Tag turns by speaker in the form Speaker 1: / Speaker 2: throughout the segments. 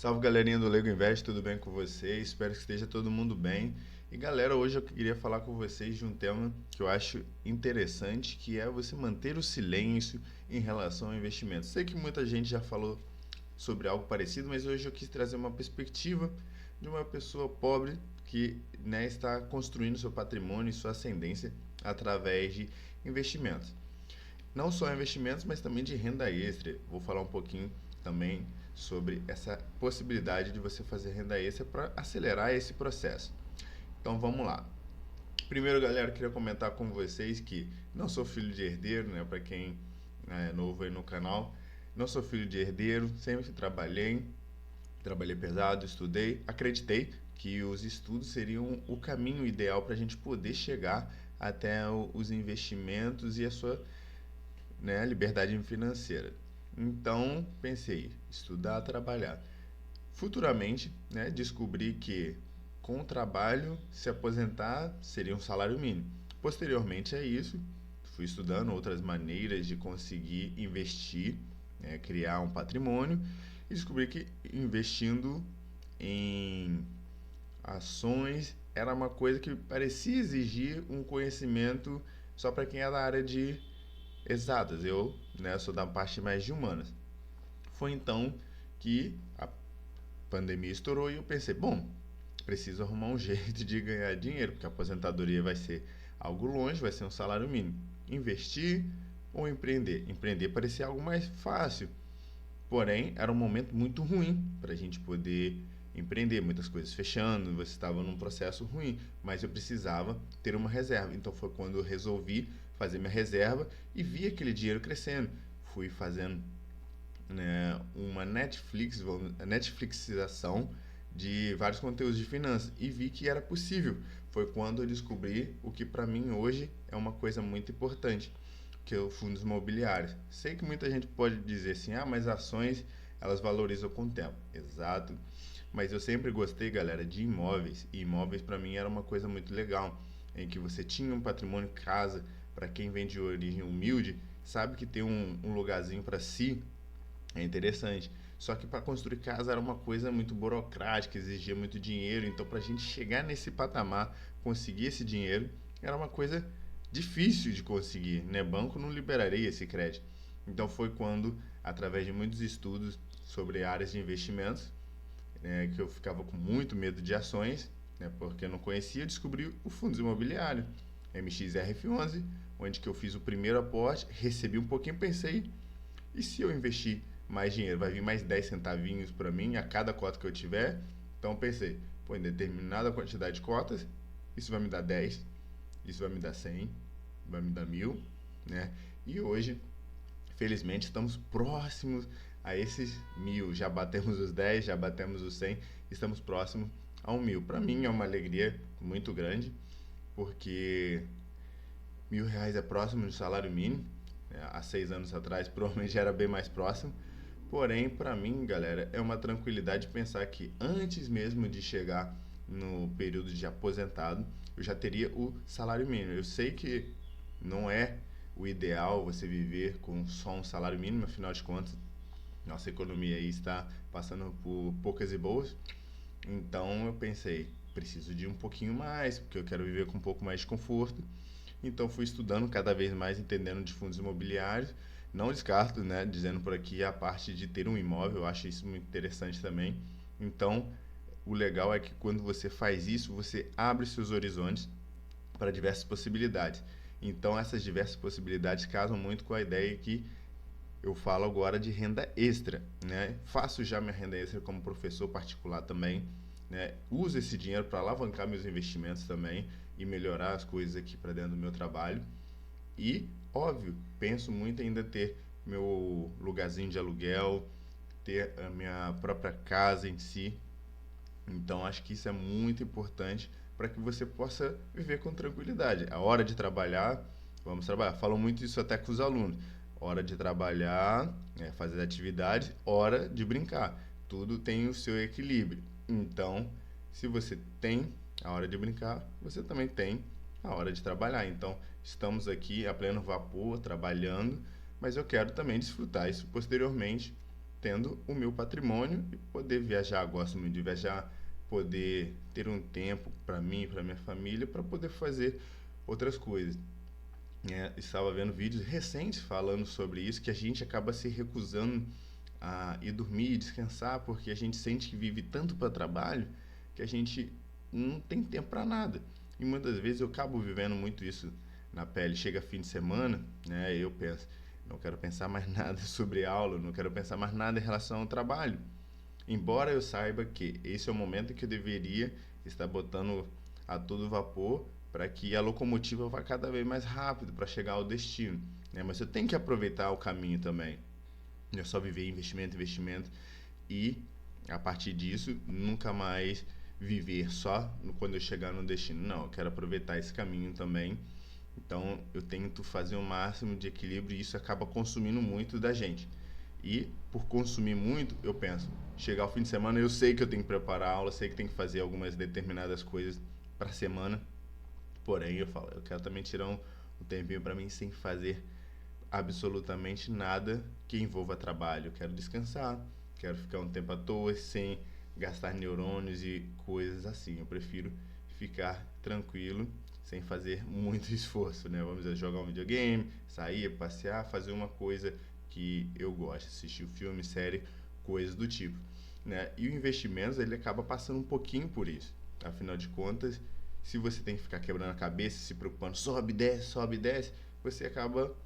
Speaker 1: Salve galerinha do Lego Invest, tudo bem com vocês? Espero que esteja todo mundo bem. E galera, hoje eu queria falar com vocês de um tema que eu acho interessante, que é você manter o silêncio em relação ao investimento. Sei que muita gente já falou sobre algo parecido, mas hoje eu quis trazer uma perspectiva de uma pessoa pobre que, está construindo seu patrimônio e sua ascendência através de investimentos. Não só investimentos, mas também de renda extra. Vou falar um pouquinho também sobre essa possibilidade de você fazer renda extra para acelerar esse processo. Então vamos lá. Primeiro, galera, eu queria comentar com vocês que não sou filho de herdeiro, né? Para quem é novo aí no canal, não sou filho de herdeiro, sempre trabalhei pesado, estudei, acreditei que os estudos seriam o caminho ideal para a gente poder chegar até os investimentos e a sua, liberdade financeira. Então, pensei, estudar, trabalhar. Futuramente, descobri que com o trabalho, se aposentar seria um salário mínimo. Posteriormente a isso, fui estudando outras maneiras de conseguir investir, criar um patrimônio e descobri que investindo em ações era uma coisa que parecia exigir um conhecimento só para quem é da área de exatas. Eu, sou da parte mais de humanas. Foi então que a pandemia estourou e eu pensei, bom, preciso arrumar um jeito de ganhar dinheiro, porque a aposentadoria vai ser algo longe, vai ser um salário mínimo. Investir ou empreender? Empreender parecia algo mais fácil, porém era um momento muito ruim para a gente poder empreender, muitas coisas fechando, você estava num processo ruim, mas eu precisava ter uma reserva. Então foi quando eu resolvi fazer minha reserva e vi aquele dinheiro crescendo. Fui fazendo, uma Netflixização de vários conteúdos de finanças e vi que era possível. Foi quando eu descobri o que para mim hoje é uma coisa muito importante, que é o fundos imobiliários. Sei que muita gente pode dizer assim, mas ações elas valorizam com o tempo. Exato. Mas eu sempre gostei, galera, de imóveis. E imóveis para mim era uma coisa muito legal, em que você tinha um patrimônio casa. Para quem vem de origem humilde, sabe que ter um lugarzinho para si é interessante. Só que para construir casa era uma coisa muito burocrática, exigia muito dinheiro. Então, para a gente chegar nesse patamar, conseguir esse dinheiro, era uma coisa difícil de conseguir, né? Banco não liberaria esse crédito. Então, foi quando, através de muitos estudos sobre áreas de investimentos, que eu ficava com muito medo de ações, porque eu não conhecia, eu descobri o fundos imobiliário, MXRF11, onde que eu fiz o primeiro aporte, recebi um pouquinho, pensei, e se eu investir mais dinheiro? Vai vir mais 10 centavinhos para mim a cada cota que eu tiver? Então pensei, em determinada quantidade de cotas, isso vai me dar 10, isso vai me dar 100, vai me dar 1000, né? E hoje, felizmente, estamos próximos a esses 1000. Já batemos os 10, já batemos os 100, estamos próximos a 1000. Para mim é uma alegria muito grande, porque R$ 1.000 é próximo do salário mínimo. Há 6 anos atrás provavelmente era bem mais próximo. Porém, para mim, galera, é uma tranquilidade pensar que antes mesmo de chegar no período de aposentado, eu já teria o salário mínimo. Eu sei que não é o ideal você viver com só um salário mínimo, afinal de contas, nossa economia aí está passando por poucas e boas. Então eu pensei, preciso de um pouquinho mais, porque eu quero viver com um pouco mais de conforto. Então fui estudando cada vez mais, entendendo de fundos imobiliários. Não descarto, dizendo por aqui a parte de ter um imóvel, eu acho isso muito interessante também. Então, o legal é que quando você faz isso, você abre seus horizontes para diversas possibilidades. Então, essas diversas possibilidades casam muito com a ideia que eu falo agora de renda extra, né? Faço já minha renda extra como professor particular também, né? Uso esse dinheiro para alavancar meus investimentos também e melhorar as coisas aqui para dentro do meu trabalho. E, óbvio, penso muito em ainda ter meu lugarzinho de aluguel, ter a minha própria casa em si. Então, acho que isso é muito importante para que você possa viver com tranquilidade. A hora de trabalhar, vamos trabalhar. Falo muito isso até com os alunos. Hora de trabalhar, fazer atividades, hora de brincar. Tudo tem o seu equilíbrio. Então, se você tem a hora de brincar, você também tem a hora de trabalhar. Então, estamos aqui a pleno vapor, trabalhando, mas eu quero também desfrutar isso posteriormente, tendo o meu patrimônio e poder viajar. Gosto muito de viajar, poder ter um tempo para mim, para minha família, para poder fazer outras coisas. Estava vendo vídeos recentes falando sobre isso, que a gente acaba se recusando a ir dormir e descansar, porque a gente sente que vive tanto para trabalho que a gente não tem tempo para nada. E muitas vezes eu acabo vivendo muito isso na pele. Chega fim de semana, né, eu penso, não quero pensar mais nada sobre aula, não quero pensar mais nada em relação ao trabalho. Embora eu saiba que esse é o momento em que eu deveria estar botando a todo vapor para que a locomotiva vá cada vez mais rápido para chegar ao destino, né? Mas eu tenho que aproveitar o caminho também. Não é só viver investimento, investimento e a partir disso nunca mais viver só quando eu chegar no destino. Não, eu quero aproveitar esse caminho também. Então eu tento fazer o máximo de equilíbrio e isso acaba consumindo muito da gente. E por consumir muito, eu penso, chegar ao fim de semana, eu sei que eu tenho que preparar a aula, sei que tenho que fazer algumas determinadas coisas para a semana. Porém, eu falo, eu quero também tirar um tempinho para mim sem fazer absolutamente nada que envolva trabalho. Eu quero descansar, quero ficar um tempo à toa sem gastar neurônios e coisas assim. Eu prefiro ficar tranquilo, sem fazer muito esforço, né? Vamos dizer, jogar um videogame, sair, passear, fazer uma coisa que eu gosto, assistir filme, série, coisas do tipo, né? E o investimento, ele acaba passando um pouquinho por isso. Afinal de contas, se você tem que ficar quebrando a cabeça, se preocupando, sobe, desce, você acaba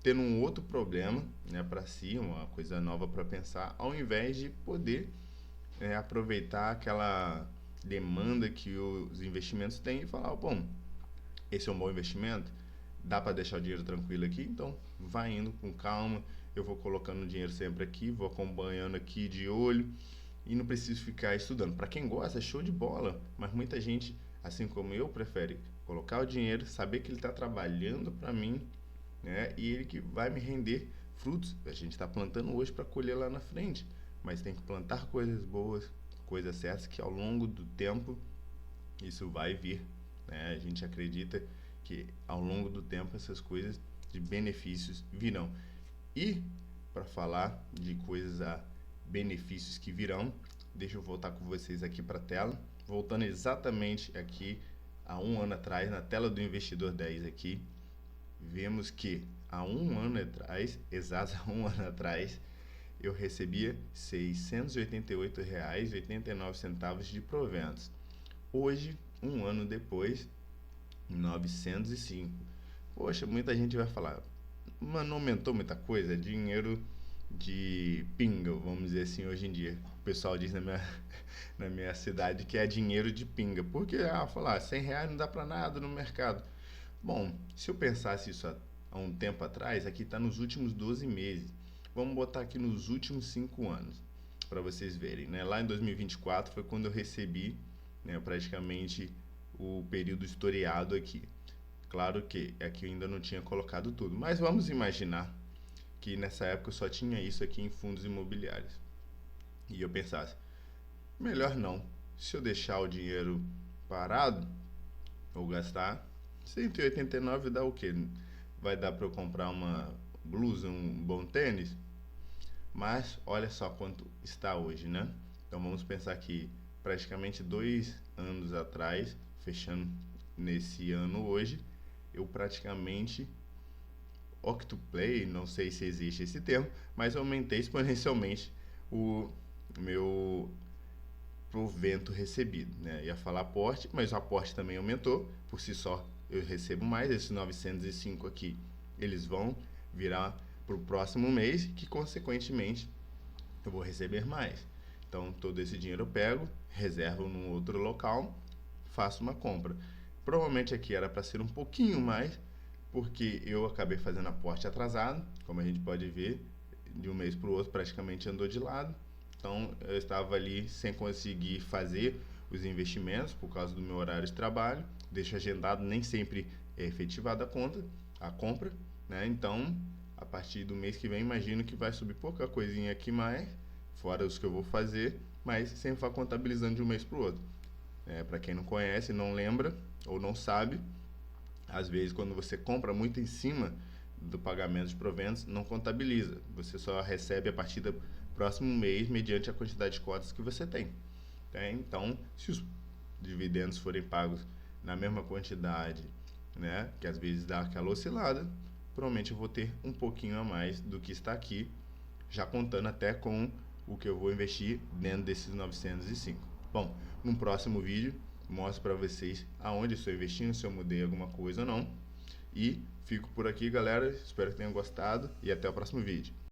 Speaker 1: tendo um outro problema, né, para si, uma coisa nova para pensar, ao invés de poder aproveitar aquela demanda que os investimentos têm e falar, bom, esse é um bom investimento, dá para deixar o dinheiro tranquilo aqui, então vai indo com calma, eu vou colocando o dinheiro sempre aqui, vou acompanhando aqui de olho e não preciso ficar estudando. Para quem gosta, é show de bola, mas muita gente, assim como eu, prefere colocar o dinheiro, saber que ele está trabalhando para mim, né? E ele que vai me render frutos. A gente está plantando hoje para colher lá na frente, mas tem que plantar coisas boas, coisas certas que ao longo do tempo isso vai vir, né? A gente acredita que ao longo do tempo essas coisas de benefícios virão. E para falar de coisas a benefícios que virão, deixa eu voltar com vocês aqui para a tela, voltando exatamente aqui há um ano atrás, na tela do Investidor 10 aqui, vemos que há um ano atrás, exato há um ano atrás, eu recebia R$ 688,89 de proventos. Hoje, um ano depois, 905. Poxa, muita gente vai falar, mas não aumentou muita coisa? É dinheiro de pinga, vamos dizer assim, hoje em dia. O pessoal diz na minha cidade que é dinheiro de pinga. Porque, falar, R$ 100 não dá para nada no mercado. Bom, se eu pensasse isso há um tempo atrás, aqui está nos últimos 12 meses. Vamos botar aqui nos últimos 5 anos, para vocês verem, né? Lá em 2024 foi quando eu recebi, né, praticamente o período historiado aqui. Claro que aqui eu ainda não tinha colocado tudo, mas vamos imaginar que nessa época eu só tinha isso aqui em fundos imobiliários. E eu pensasse, melhor não. Se eu deixar o dinheiro parado ou gastar, 189 dá o quê? Vai dar para eu comprar uma blusa, um bom tênis? Mas olha só quanto está hoje, né? Então vamos pensar que praticamente 2 anos atrás, fechando nesse ano hoje, eu praticamente octuplay, não sei se existe esse termo, mas aumentei exponencialmente o meu provento recebido, né? Ia falar aporte, mas o aporte também aumentou, por si só eu recebo mais, esses 905 aqui, eles vão virar para o próximo mês, que consequentemente eu vou receber mais. Então todo esse dinheiro eu pego, reservo num outro local, faço uma compra. Provavelmente aqui era para ser um pouquinho mais, porque eu acabei fazendo aporte atrasado, como a gente pode ver, de um mês para o outro praticamente andou de lado. Então eu estava ali sem conseguir fazer os investimentos por causa do meu horário de trabalho, deixo agendado, nem sempre é efetivada a compra, né? Então a partir do mês que vem imagino que vai subir pouca coisinha aqui mais, fora os que eu vou fazer, mas sempre vai contabilizando de um mês para o outro. Para quem não conhece, não lembra ou não sabe, às vezes quando você compra muito em cima do pagamento de proventos, não contabiliza. Você só recebe a partir próximo mês mediante a quantidade de cotas que você tem. Tá? Então, se os dividendos forem pagos na mesma quantidade, né, que às vezes dá aquela oscilada, provavelmente eu vou ter um pouquinho a mais do que está aqui, já contando até com o que eu vou investir dentro desses 905. Bom, no próximo vídeo mostro para vocês aonde estou investindo, se eu mudei alguma coisa ou não. E fico por aqui, galera. Espero que tenham gostado e até o próximo vídeo.